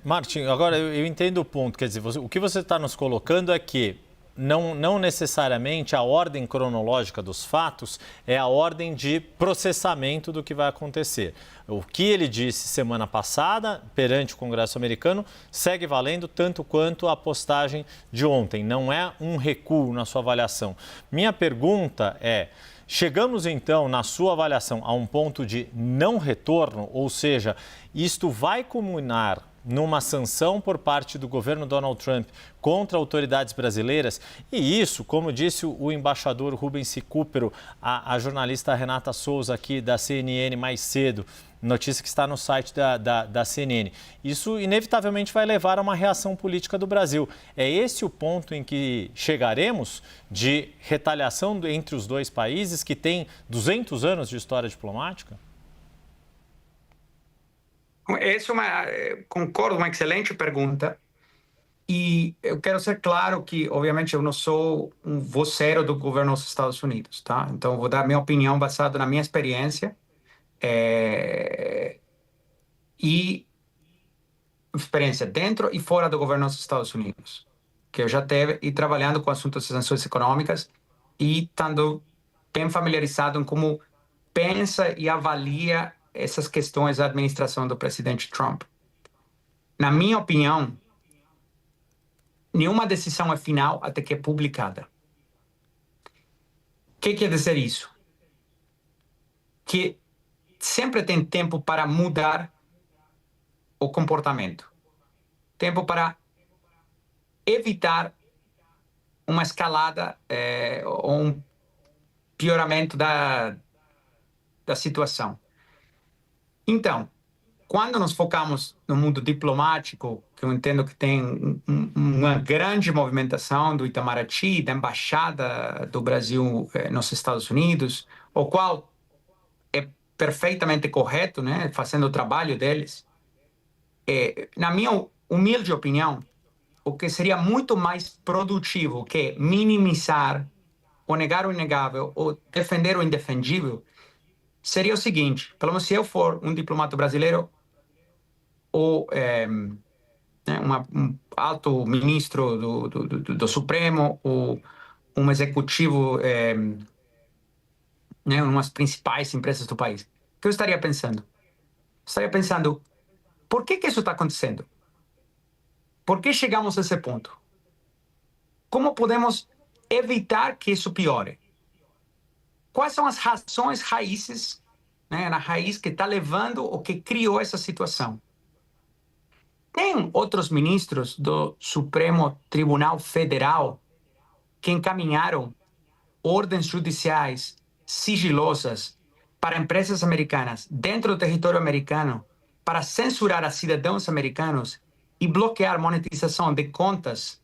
Martin, agora eu entendo o ponto. Quer dizer, o que você está nos colocando é que não necessariamente a ordem cronológica dos fatos é a ordem de processamento do que vai acontecer. O que ele disse semana passada perante o Congresso americano segue valendo tanto quanto a postagem de ontem. Não é um recuo na sua avaliação. Minha pergunta é: chegamos então, na sua avaliação, a um ponto de não retorno, ou seja, isto vai culminar numa sanção por parte do governo Donald Trump contra autoridades brasileiras? E isso, como disse o embaixador Rubens Sicúpero, a jornalista Renata Souza aqui da CNN mais cedo, notícia que está no site da CNN, isso inevitavelmente vai levar a uma reação política do Brasil. É esse o ponto em que chegaremos de retaliação entre os dois países que têm 200 anos de história diplomática? Concordo, uma excelente pergunta. E eu quero ser claro que, obviamente, eu não sou um voceiro do governo dos Estados Unidos, tá? Então, eu vou dar minha opinião baseada na minha experiência e experiência dentro e fora do governo dos Estados Unidos, que eu já teve e trabalhando com assuntos de sanções econômicas e estando bem familiarizado em como pensa e avalia essas questões da administração do presidente Trump. Na minha opinião, nenhuma decisão é final até que é publicada. O que quer dizer isso? Que sempre tem tempo para mudar o comportamento. Tempo para evitar uma escalada ou um pioramento da situação. Então, quando nos focamos no mundo diplomático, que eu entendo que tem uma grande movimentação do Itamaraty, da Embaixada do Brasil nos Estados Unidos, o qual é perfeitamente correto, né, fazendo o trabalho deles, na minha humilde opinião, o que seria muito mais produtivo que minimizar ou negar o inegável ou defender o indefendível seria o seguinte: pelo menos se eu for um diplomata brasileiro ou um alto ministro do Supremo ou um executivo em umas principais empresas do país, o que eu estaria pensando? Estaria pensando, por que isso está acontecendo? Por que chegamos a esse ponto? Como podemos evitar que isso piore? Quais são as razões raízes, na raiz que está levando ou que criou essa situação? Tem outros ministros do Supremo Tribunal Federal que encaminharam ordens judiciais sigilosas para empresas americanas dentro do território americano para censurar a cidadãos americanos e bloquear monetização de contas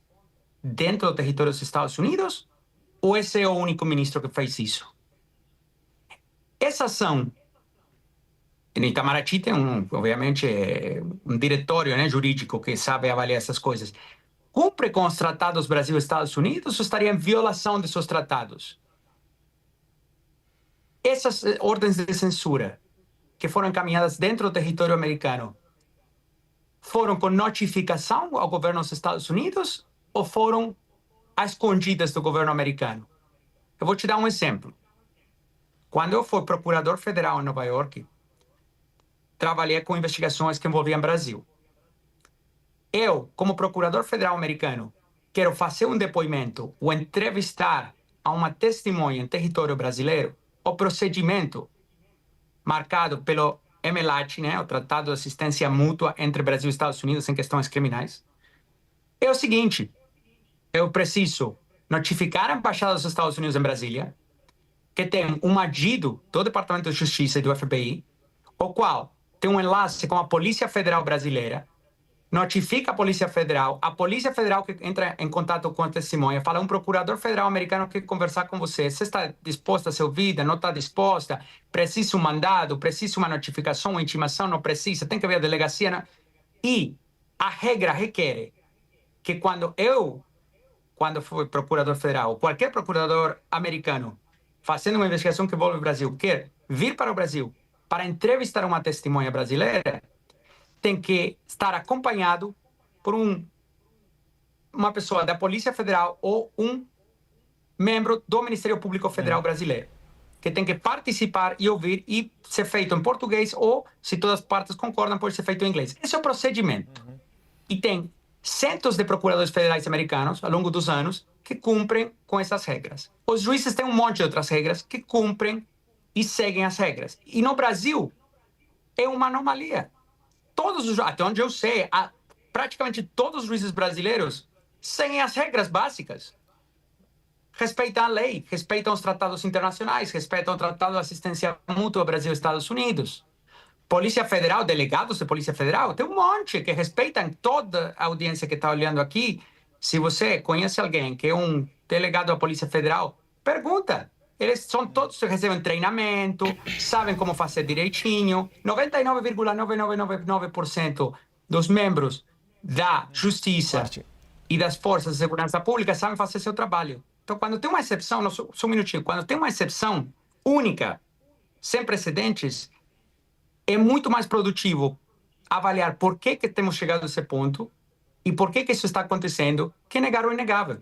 dentro do território dos Estados Unidos? Ou esse é o único ministro que fez isso? Essa ação, no Itamaraty tem, obviamente, um diretório jurídico que sabe avaliar essas coisas. Cumpre com os tratados Brasil e Estados Unidos ou estaria em violação de seus tratados? Essas ordens de censura que foram encaminhadas dentro do território americano foram com notificação ao governo dos Estados Unidos ou foram às escondidas do governo americano? Eu vou te dar um exemplo. Quando eu fui procurador federal em Nova York, trabalhei com investigações que envolviam Brasil. Eu, como procurador federal americano, quero fazer um depoimento ou entrevistar a uma testemunha em território brasileiro. O procedimento marcado pelo MLAT, o Tratado de Assistência Mútua entre Brasil e Estados Unidos em questões criminais, é o seguinte: eu preciso notificar a Embaixada dos Estados Unidos em Brasília, que tem um adido do Departamento de Justiça e do FBI, o qual tem um enlace com a Polícia Federal Brasileira, notifica a Polícia Federal que entra em contato com a testemunha, fala: um procurador federal americano quer conversar com você, você está disposta a ser ouvida, não está disposta, precisa um mandado, precisa uma notificação, uma intimação, não precisa, tem que ver a delegacia, não? E a regra requer que quando fui procurador federal, qualquer procurador americano fazendo uma investigação que envolve o Brasil, quer vir para o Brasil para entrevistar uma testemunha brasileira, tem que estar acompanhado por uma pessoa da Polícia Federal ou um membro do Ministério Público Federal brasileiro, que tem que participar e ouvir e ser feito em português ou, se todas as partes concordam, pode ser feito em inglês. Esse é o procedimento. E tem centos de procuradores federais americanos, ao longo dos anos, que cumprem com essas regras. Os juízes têm um monte de outras regras que cumprem e seguem as regras. E no Brasil, é uma anomalia. Até onde eu sei, praticamente todos os juízes brasileiros seguem as regras básicas. Respeitam a lei, respeitam os tratados internacionais, respeitam o Tratado de Assistência Mútua Brasil-Estados Unidos. Polícia Federal, delegados de Polícia Federal, tem um monte que respeitam toda a audiência que está olhando aqui. Se você conhece alguém que é um delegado da Polícia Federal, pergunta. Eles são todos, recebem treinamento, sabem como fazer direitinho. 99,9999% dos membros da Justiça e das Forças de Segurança Pública sabem fazer seu trabalho. Então, quando tem uma exceção, só um minutinho, quando tem uma exceção única, sem precedentes, é muito mais produtivo avaliar por que temos chegado a esse ponto e por que isso está acontecendo que negar o inegável.